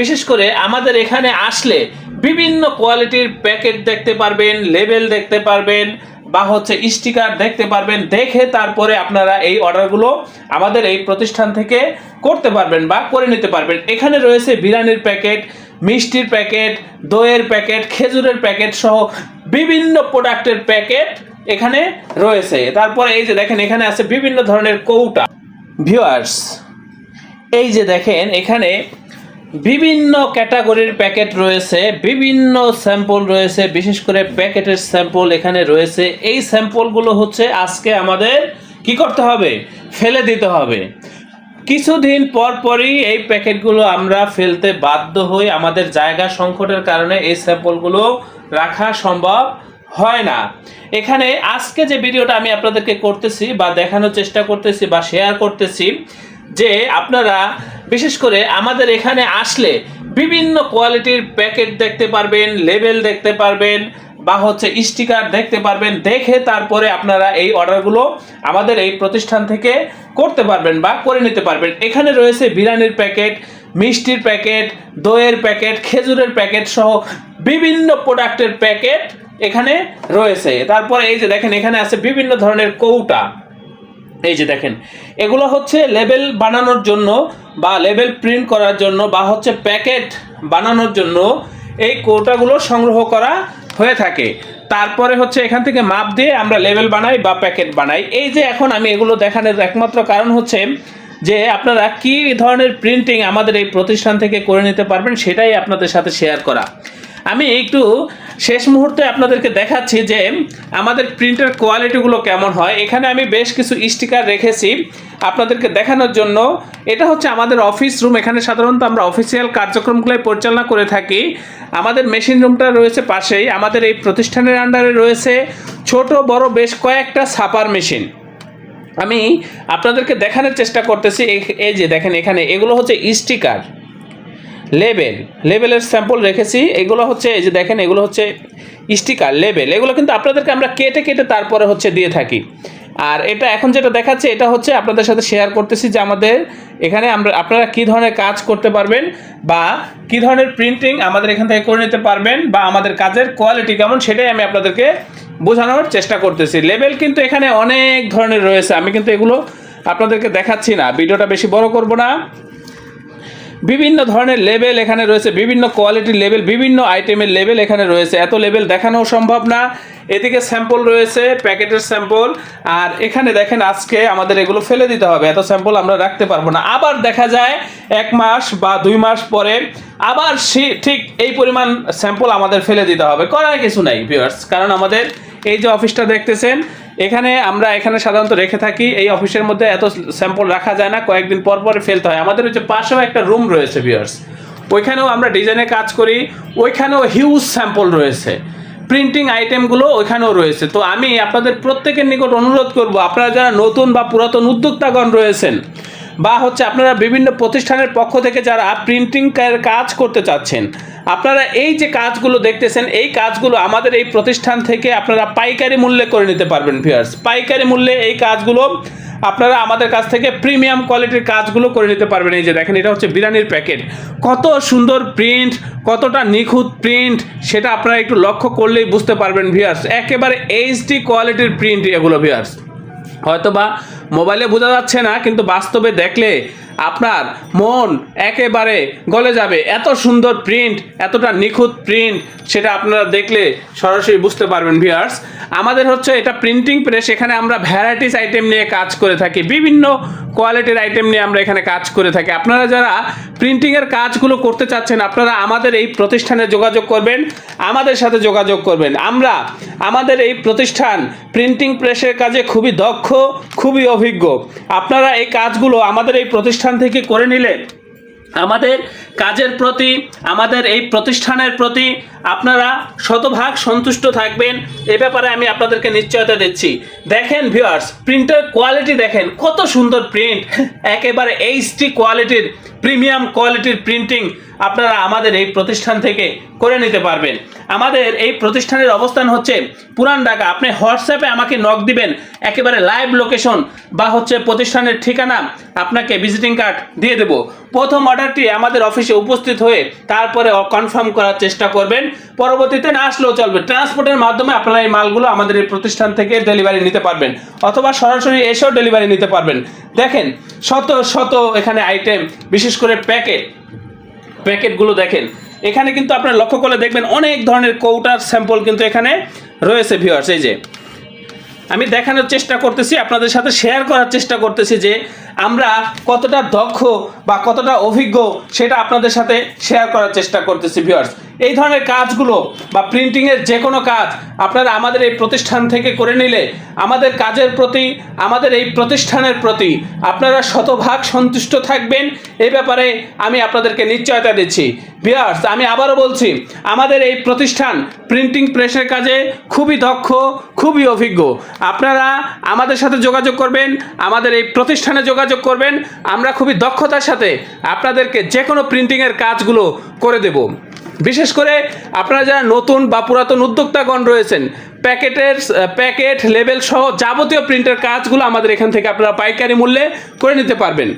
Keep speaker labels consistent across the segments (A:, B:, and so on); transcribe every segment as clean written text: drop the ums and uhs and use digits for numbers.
A: বিশেষ করে আমাদের এখানে আসলে বিভিন্ন কোয়ালিটির প্যাকেট দেখতে পারবেন, লেবেল দেখতে পারবেন বা হচ্ছে স্টিকার দেখতে পারবেন। দেখে তারপরে আপনারা এই অর্ডারগুলো আমাদের এই প্রতিষ্ঠান থেকে করতে পারবেন বা করে নিতে পারবেন। এখানে রয়েছে বিরিয়ানির প্যাকেট, মিষ্টির প্যাকেট, দইয়ের প্যাকেট, খেজুরের প্যাকেট সহ বিভিন্ন প্রোডাক্টের প্যাকেট এখানে রয়েছে। তারপরে এই যে দেখেন এখানে আছে বিভিন্ন ধরনের কৌটা। ভিউয়ার্স, এই যে দেখেন এখানে বিভিন্ন ক্যাটাগরির প্যাকেট রয়েছে, বিভিন্ন স্যাম্পল রয়েছে, বিশেষ করে প্যাকেটের স্যাম্পল এখানে রয়েছে। এই স্যাম্পলগুলো হচ্ছে আজকে আমাদের কি করতে হবে? ফেলে দিতে হবে। কিছুদিন পর পরই এই প্যাকেটগুলো আমরা ফেলতে বাধ্য হই, আমাদের জায়গা সংকটের কারণে এই স্যাম্পলগুলো রাখা সম্ভব হয় না। এখানে আজকে যে ভিডিওটা আমি আপনাদেরকে করতেছি বা দেখানোর চেষ্টা করতেছি বা শেয়ার করতেছি, যে আপনারা বিশেষ করে আমাদের এখানে আসলে বিভিন্ন কোয়ালিটির প্যাকেট দেখতে পারবেন, লেবেল দেখতে পারবেন বা হচ্ছে স্টিকার দেখতে পারবেন। দেখে তারপরে আপনারা এই অর্ডারগুলো আমাদের এই প্রতিষ্ঠান থেকে করতে পারবেন বা করে নিতে পারবেন। এখানে রয়েছে বিরিয়ানির প্যাকেট, মিষ্টির প্যাকেট, দইয়ের প্যাকেট, খেজুরের প্যাকেট সহ বিভিন্ন প্রোডাক্টের প্যাকেট এখানে রয়েছে। তারপরে এই যে দেখেন এখানে আছে বিভিন্ন ধরনের কৌটা। এই যে দেখেন এগুলো হচ্ছে লেবেল বানানোর জন্য বা লেবেল প্রিন্ট করার জন্য বা হচ্ছে প্যাকেট বানানোর জন্য এই কৌটাগুলো সংগ্রহ করা হয়ে থাকে। তারপরে হচ্ছে এখান থেকে মাপ দিয়ে আমরা লেবেল বানাই বা প্যাকেট বানাই। এই যে এখন আমি এগুলো দেখানোর একমাত্র কারণ হচ্ছে যে আপনারা কি ধরনের প্রিন্টিং আমাদের এই প্রতিষ্ঠান থেকে করে নিতে পারবেন সেটাই আপনাদের সাথে শেয়ার করা। আমি একটু শেষ মুহূর্তে আপনাদেরকে দেখাচ্ছি যে আমাদের প্রিন্টের কোয়ালিটিগুলো কেমন হয়। এখানে আমি বেশ কিছু স্টিকার রেখেছি আপনাদেরকে দেখানোর জন্য। এটা হচ্ছে আমাদের অফিস রুম। এখানে সাধারণত আমরা অফিসিয়াল কার্যক্রমগুলো পরিচালনা করে থাকি। আমাদের মেশিন রুমটা রয়েছে পাশেই। আমাদের এই প্রতিষ্ঠানের আন্ডারে রয়েছে ছোট বড় বেশ কয়েকটা ছাপার মেশিন। আমি আপনাদেরকে দেখানোর চেষ্টা করতেছি। এই যে দেখেন এখানে এগুলো হচ্ছে স্টিকার, লেবেলের স্যাম্পল রেখেছি। এগুলো হচ্ছে এই যে দেখেন এগুলো হচ্ছে স্টিকার, লেবেল। এগুলো কিন্তু আপনাদেরকে আমরা কেটে কেটে তারপরে হচ্ছে দিয়ে থাকি। আর এটা এখন যেটা দেখাচ্ছে এটা হচ্ছে আপনাদের সাথে শেয়ার করতেছি যে আমাদের এখানে আপনারা কী ধরনের কাজ করতে পারবেন বা কী ধরনের প্রিন্টিং আমাদের এখান থেকে করে নিতে পারবেন বা আমাদের কাজের কোয়ালিটি কেমন সেটাই আমি আপনাদেরকে বোঝানোর চেষ্টা করতেছি। লেবেল কিন্তু এখানে অনেক ধরনের রয়েছে, আমি কিন্তু এগুলো আপনাদেরকে দেখাচ্ছি না, ভিডিওটা বেশি বড় করব না। বিভিন্ন ধরনের লেবেল এখানে রয়েছে, বিভিন্ন কোয়ালিটির লেবেল, বিভিন্ন আইটেমের লেবেল এখানে রয়েছে। এত লেবেল দেখানো সম্ভব না। এদিকে স্যাম্পল রয়েছে, প্যাকেটের স্যাম্পল। আর এখানে দেখেন আজকে আমাদের এগুলো ফেলে দিতে হবে, এত স্যাম্পল আমরা রাখতে পারবো না। আবার দেখা যায় 1 মাস বা 2 মাস পরে আবার ঠিক এই পরিমাণ স্যাম্পল আমাদের ফেলে দিতে হবে। করার কিছু নাই ভিউয়ার্স, কারণ আমাদের এই যে অফিসটা দেখতেছেন আমরা এখানে সাধারণত রেখে থাকি। এই অফিসের মধ্যে এত স্যাম্পল রাখা যায় না, কয়েকদিন পর পরে ফেলতে হয়। আমাদের হচ্ছে পাশেও একটা রুম রয়েছে ভিউয়ার্স, ওইখানেও আমরা ডিজাইনে কাজ করি, ওইখানেও হিউজ স্যাম্পল রয়েছে, প্রিন্টিং আইটেমগুলো ওইখানেও রয়েছে। তো আমি আপনাদের প্রত্যেকের নিকট অনুরোধ করব, আপনারা যারা নতুন বা পুরাতন উদ্যোক্তাগণ রয়েছেন বা হচ্ছে আপনারা বিভিন্ন প্রতিষ্ঠানের পক্ষ থেকে যারা প্রিন্টিং কাজ করতে চাচ্ছেন, আপনারা এই যে কাজগুলো দেখতেছেন এই কাজগুলো আমাদের এই প্রতিষ্ঠান থেকে আপনারা পাইকারি মূল্যে করে নিতে পারবেন ভিউয়ার্স। পাইকারি মূল্যে এই কাজগুলো আপনারা আমাদের কাছ থেকে প্রিমিয়াম কোয়ালিটির কাজগুলো করে নিতে পারবেন। এই যে দেখেন এটা হচ্ছে বিরিয়ানির প্যাকেট, কত সুন্দর প্রিন্ট, কতটা নিখুঁত প্রিন্ট সেটা আপনারা একটু লক্ষ্য করলেই বুঝতে পারবেন ভিউয়ার্স। একেবারে এইচডি কোয়ালিটির প্রিন্ট এগুলো ভিউয়ার্স। হয়তোবা মোবাইলে বোঝা যাচ্ছে না, কিন্তু বাস্তবে দেখলে আপনার মন একেবারে গলে যাবে। এত সুন্দর প্রিন্ট, এতটা নিখুঁত প্রিন্ট সেটা আপনারা দেখলে সরাসরি বুঝতে পারবেন ভিউয়ার্স। আমাদের হচ্ছে এটা প্রিন্টিং প্রেস, এখানে আমরা ভ্যারাইটিস আইটেম নিয়ে কাজ করে থাকি, বিভিন্ন কোয়ালিটির আইটেম নিয়ে আমরা এখানে কাজ করে থাকি। আপনারা যারা প্রিন্টিংয়ের কাজগুলো করতে চাচ্ছেন আপনারা আমাদের এই প্রতিষ্ঠানে যোগাযোগ করবেন, আমাদের সাথে যোগাযোগ করবেন। আমাদের এই প্রতিষ্ঠান প্রিন্টিং প্রেসের কাজে খুবই দক্ষ, খুবই অভিজ্ঞ। আপনারা এই কাজগুলো আমাদের এই প্রতিষ্ঠান থেকে করে নিলে আমাদের কাজের প্রতি, আমাদের এই প্রতিষ্ঠানের প্রতি, আপনারা শতভাগ সন্তুষ্ট থাকবেন, এ ব্যাপারে আমি আপনাদেরকে নিশ্চয়তা দিচ্ছি। দেখেন ভিউয়ার্স, প্রিন্টের কোয়ালিটি দেখেন, কত সুন্দর প্রিন্ট, একেবারে এইচডি কোয়ালিটির, প্রিমিয়াম কোয়ালিটির প্রিন্টিং আপনারা আমাদের এই প্রতিষ্ঠান থেকে করে নিতে পারবেন। আমাদের এই প্রতিষ্ঠানের অবস্থান হচ্ছে পুরান ঢাকা। আপনি হোয়াটসঅ্যাপে আমাকে নক দিবেন, একেবারে লাইভ লোকেশন বা হচ্ছে প্রতিষ্ঠানের ঠিকানা আপনাকে ভিজিটিং কার্ড দিয়ে দেব। প্রথম অর্ডারটি আমাদের অফিসে উপস্থিত হয়ে তারপরে কনফার্ম করার চেষ্টা করবেন, পরবর্তীতে না আসলেও চলবে। ট্রান্সপোর্টের মাধ্যমে আপনারা এই মালগুলো আমাদের এই প্রতিষ্ঠান থেকে ডেলিভারি নিতে পারবেন, অথবা সরাসরি এসেও ডেলিভারি নিতে পারবেন। দেখেন শত শত এখানে আইটেম, বিশেষ করে প্যাকেটগুলো দেখেন। এখানে কিন্তু আপনারা লক্ষ্য করলে দেখবেন অনেক ধরনের কৌটার স্যাম্পল কিন্তু এখানে রয়েছে ভিউয়ার্স। এই যে আমি দেখানোর চেষ্টা করতেছি, আপনাদের সাথে শেয়ার করার চেষ্টা করতেছি যে আমরা কতটা দক্ষ বা কতটা অভিজ্ঞ সেটা আপনাদের সাথে শেয়ার করার চেষ্টা করতেছি ভিউয়ার্স। এই ধরনের কাজগুলো বা প্রিন্টিংয়ের যে কোনো কাজ আপনারা আমাদের এই প্রতিষ্ঠান থেকে করে নিলে আমাদের কাজের প্রতি, আমাদের এই প্রতিষ্ঠানের প্রতি আপনারা শতভাগ সন্তুষ্ট থাকবেন, এই ব্যাপারে আমি আপনাদেরকে নিশ্চয়তা দিচ্ছি ভিউয়ার্স। আমি আবারও বলছি, আমাদের এই প্রতিষ্ঠান প্রিন্টিং প্রেসের কাজে খুবই দক্ষ, খুবই অভিজ্ঞ। আপনারা আমাদের সাথে যোগাযোগ করবেন, আমাদের এই প্রতিষ্ঠানে যোগাযোগ করবেন, আমরা খুবই দক্ষতার সাথে আপনাদেরকে যে কোনো প্রিন্টিংয়ের কাজগুলো করে দেব। বিশেষ করে আপনারা যারা নতুন বা পুরাতন উদ্যোক্তাগণ রয়েছেন, প্যাকেট লেবেল সহ যাবতীয় প্রিন্টের কাজগুলো আমাদের এখান থেকে আপনারা পাইকারি মূল্যে করে নিতে পারবেন।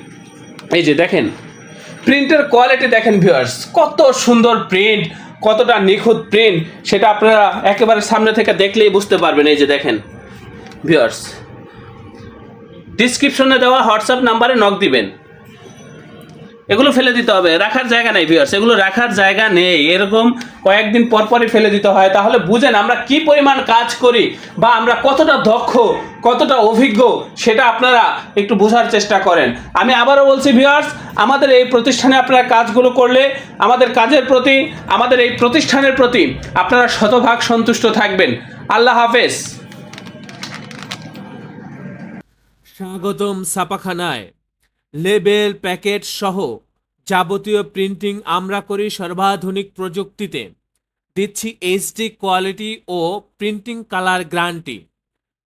A: এই যে দেখেন প্রিন্টের কোয়ালিটি দেখেন ভিউয়ার্স, কত সুন্দর প্রিন্ট, কতটা নিখুঁত প্রিন্ট, সেটা আপনারা একেবারে সামনে থেকে দেখলেই বুঝতে পারবেন। এই যে দেখেন ভিউয়ার্স, ডিসক্রিপশনে দেওয়া হোয়াটসঅ্যাপ নাম্বারে নক দিবেন। এগুলো ফেলে দিতে হবে, রাখার জায়গা নেই ভিউয়ার্স, এগুলো রাখার জায়গা নেই, এরকম কয়েকদিন পর পরই ফেলে দিতে হয়। তাহলে বুঝেন আমরা কি পরিমাণ কাজ করি বা আমরা কতটা দক্ষ, কতটা অভিজ্ঞ, সেটা আপনারা একটু বোঝার চেষ্টা করেন। আমি আবারও বলছি ভিউয়ার্স, আমাদের এই প্রতিষ্ঠানে আপনারা কাজগুলো করলে আমাদের কাজের প্রতি, আমাদের এই প্রতিষ্ঠানের প্রতি আপনারা শতভাগ সন্তুষ্ট থাকবেন। আল্লাহ হাফেজ।
B: স্বাগতম ছাপাখানায়। লেবেল, প্যাকেট সহ যাবতীয় প্রিন্টিং আমরা করি সর্বাধুনিক প্রযুক্তিতে। দিচ্ছি এইচডি কোয়ালিটি ও প্রিন্টিং কালার গ্যারান্টি।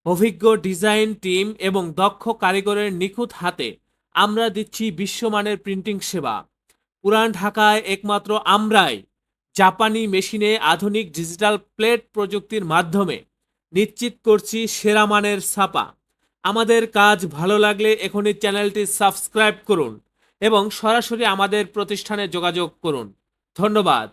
B: অভিজ্ঞ ডিজাইন টিম এবং দক্ষ কারিগরের নিখুঁত হাতে আমরা দিচ্ছি বিশ্বমানের প্রিন্টিং সেবা। পুরান ঢাকায় একমাত্র আমরাই জাপানি মেশিনে আধুনিক ডিজিটাল প্লেট প্রযুক্তির মাধ্যমে নিশ্চিত করছি সেরা মানের ছাপা। আমাদের কাজ ভালো লাগলে এখনই চ্যানেলটি সাবস্ক্রাইব করুন এবং সরাসরি আমাদের প্রতিষ্ঠানে যোগাযোগ করুন। ধন্যবাদ।